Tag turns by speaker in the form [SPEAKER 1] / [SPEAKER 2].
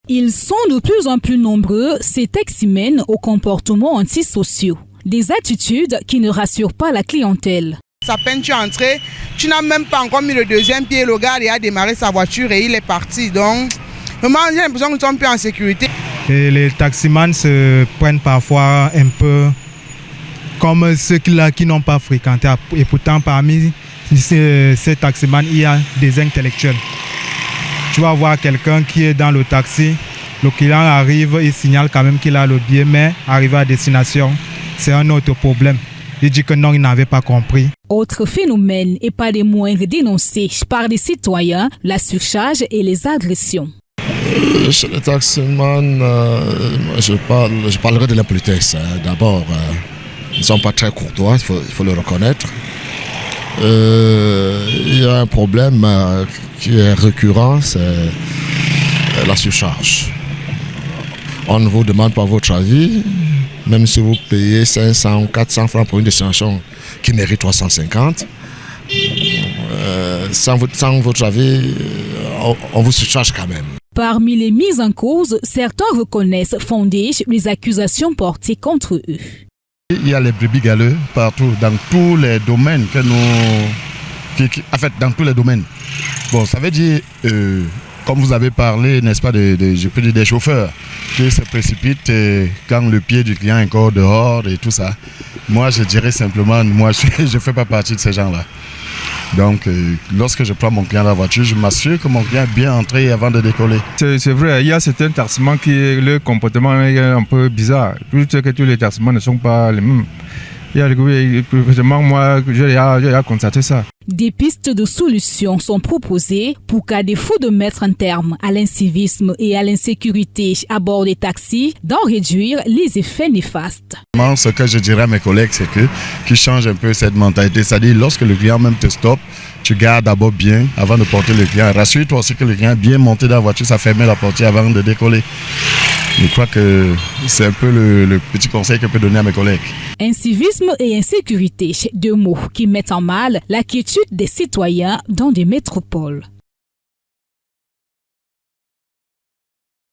[SPEAKER 1] Ils sont de plus en plus nombreux, ces taximens aux comportements antisociaux. Des attitudes qui ne rassurent pas la clientèle.
[SPEAKER 2] Ça peine tu es entré, tu n'as même pas encore mis le deuxième pied, le gars il a démarré sa voiture et il est parti. Donc, vraiment, j'ai l'impression que nous sommes plus en sécurité.
[SPEAKER 3] Et les taximans se prennent parfois un peu comme ceux qui n'ont pas fréquenté. Et pourtant, parmi ces taximans, il y a des intellectuels. Tu vas voir quelqu'un qui est dans le taxi, le client arrive, il signale quand même qu'il a le billet, mais arrivé à destination, c'est un autre problème. Il dit que non, il n'avait pas compris.
[SPEAKER 1] Autre phénomène, et pas des moindres dénoncés par les citoyens, la surcharge et les agressions.
[SPEAKER 4] Chez les taximans, je parlerai de l'impolitesse. D'abord, ils ne sont pas très courtois, il faut le reconnaître. Il y a un problème qui est récurrent, c'est la surcharge. On ne vous demande pas votre avis, même si vous payez 500 ou 400 francs pour une destination qui mérite 350. Sans votre avis, on vous surcharge quand même.
[SPEAKER 1] Parmi les mises en cause, certains reconnaissent fondées les accusations portées contre eux.
[SPEAKER 5] Il y a les brebis galeux partout, dans tous les domaines que nous... En fait, dans tous les domaines. Bon, ça veut dire, comme vous avez parlé, n'est-ce pas, je peux dire des chauffeurs qui se précipitent quand le pied du client est encore dehors et tout ça. Moi, je dirais simplement, je ne fais pas partie de ces gens-là. Donc, lorsque je prends mon client dans la voiture, je m'assure que mon client est bien entré avant de décoller. C'est vrai, il y a certains taximans qui, le comportement est un peu bizarre. Plus que tous les taximans ne sont pas les mêmes. Moi, j'ai constaté ça.
[SPEAKER 1] Des pistes de solutions sont proposées pour qu'à défaut de mettre un terme à l'incivisme et à l'insécurité à bord des taxis, d'en réduire les effets néfastes.
[SPEAKER 5] Ce que je dirais à mes collègues, c'est qu'ils changent un peu cette mentalité. C'est-à-dire, lorsque le client même te stoppe, tu gardes d'abord bien avant de porter le client. Rassure-toi aussi que le client est bien monté dans la voiture, ça ferme la portière avant de décoller. Je crois que c'est un peu le petit conseil que je peux donner à mes collègues.
[SPEAKER 1] Incivisme et insécurité, deux mots qui mettent en mal la quiétude des citoyens dans des métropoles.